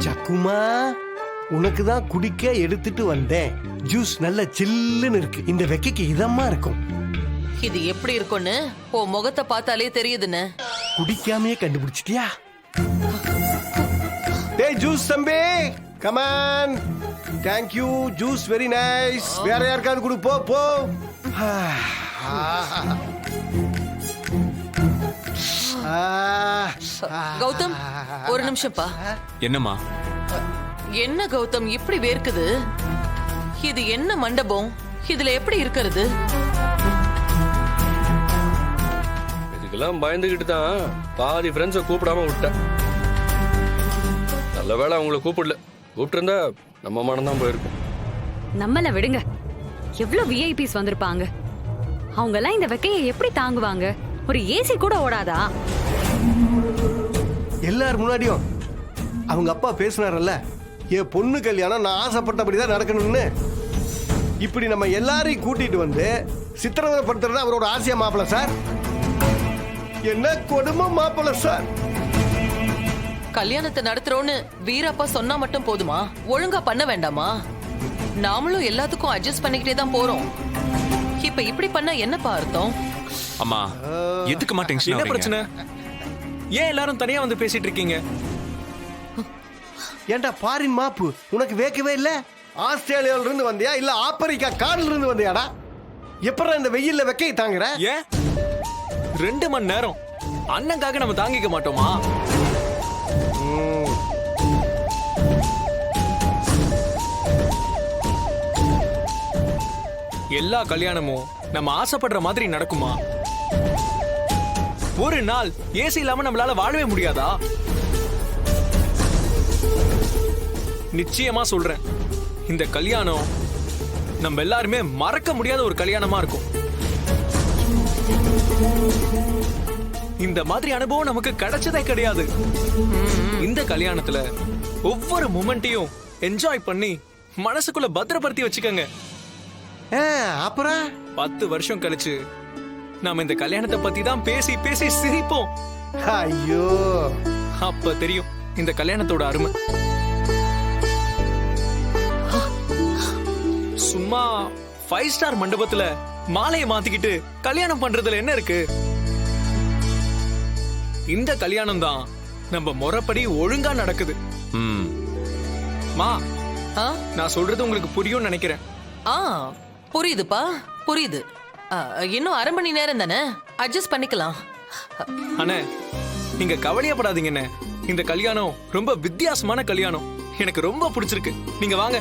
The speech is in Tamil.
சக்குமா, உனக்கு தான் குடிக்க எடுத்துட்டு வந்தேன். ஜூஸ் நல்ல சில்லுன்னு இருக்கு. இந்த வெக்கைக்கு இதமா இருக்கும். இது எப்படி இருக்கும்னு உன் முகத்தை பார்த்தாலே தெரியுதுன்னு. குடிக்காமையே கண்டுபிடிச்சிட்டியா? டேய் ஜூஸ் தம்பி, come on. Thank you. Juice very nice. வேற யாருக்காவது கொடு, போ போ. கௌதம், ஒரு நிமிஷம்ப்பா. என்னம்மா? என்ன கௌதம் இப்படி வேர்க்குது? இது என்ன மண்டபம்? இதுல எப்படி இருக்கிறது? இதுக்கெல்லாம் பயந்துகிட்டு தான் பாதி ஃப்ரெண்ட்ஸை கூப்பிடாம விட்டேன். நல்ல வேளை அவங்கள கூப்பிட்டு இருந்தா நம்ம மனம் தான் போயிருக்கும். நம்மள விடுங்க. எவ்வளவு விஐபிஸ் வந்திருப்பாங்க. அவங்க எல்லாம் இந்த வெக்கையை எப்படி தாங்குவாங்க? ஒரு ஏசி கூட ஓடாதா? எல்லார் முன்னாடியும் அவங்க அப்பா பேசினாரல்ல, என் பொண்ணு கல்யாணம் நான் ஆசைப்பட்டபடிதான் நடக்கணும்னு. இப்படி நம்ம எல்லாரையும் கூட்டிட்டு வந்து சித்திரவதைப்படுத்துறது அவரோட ஆசையா மாப்பிள்ள சார்? என்ன கொடுமை மாப்பிள்ள சார். கல்யாணத்தை நடத்துறோன்னு வீரப்பா சொன்னா மட்டும் போதுமா? ஒழுங்கா பண்ண வேண்டாமா? நாமளும் எல்லாத்துக்கும் அட்ஜஸ்ட் பண்ணிக்கிட்டே தான் போறோம். இப்ப இப்படி பண்ணா என்னப்பா அர்த்தம்? அம்மா, எதுக்குமா டென்ஷன்? என்ன பிரச்சனை? ஏன் எல்லாரும் தனியா வந்து பேசிட்டு இருக்கீங்க? ஏன்டா பாரின் மாப்பு, உனக்கு வேக்கவே இல்ல? ஆஸ்திரேலியால இருந்து வந்தியா இல்ல ஆப்பிரிக்கா காடுல இருந்து வந்தியாடா? எப்பறம் இந்த வெயில்ல வெக்கையை தாங்குற? ஏன் 2 மணி நேரம் அண்ணனுக்காக நம்ம தாங்கிக்க மாட்டோமா? எல்லா கல்யாணமும் நம்ம ஆசைப்படுற மாதிரி நடக்குமா? ஒரு நாள் ஏசி இல்லாம நம்மளால வாழவே முடியாதா? நிச்சயமா சொல்றேன், இந்த கல்யாணம் நம்ம எல்லாருமே மறக்க முடியாத ஒரு கல்யாணமா இருக்கும். இந்த மாதிரி அனுபவம் நமக்கு கிடைச்சதே கிடையாது. இந்த கல்யாணத்துல ஒவ்வொரு மூமெண்ட்டையும் என்ஜாய் பண்ணி மனசுக்குள்ள பத்திரப்படுத்தி வச்சுக்கங்க. அப்புறம் 10 வருஷம் கழிச்சு நாம இந்த கல்யாணத்தை பத்தி தான் பேசி பேசி சிரிப்போம். ஐயோ, அப்ப தெரியும் இந்த கல்யாணத்தோட அருமை. சும்மா 5 ஸ்டார் மண்டபத்துல மாலையை மாத்திக்கிட்டு கல்யாணம் பண்றதுல என்ன இருக்கு? இந்த கல்யாணம் தான் நம்ம முறைப்படி ஒழுங்கா நடக்குது. மா, நான் சொல்றது உங்களுக்கு புரியும் நினைக்கிறேன். புரியுதுப்பா, புரியுது. இன்னும் 1/2 மணி நேரம் தானே, அட்ஜஸ்ட் பண்ணிக்கலாம். அண்ணே, நீங்க கவலையப்படாதீங்கண்ணே. இந்த கல்யாணம் ரொம்ப வித்தியாசமான கல்யாணம். எனக்கு ரொம்ப பிடிச்சிருக்கு. நீங்க வாங்க.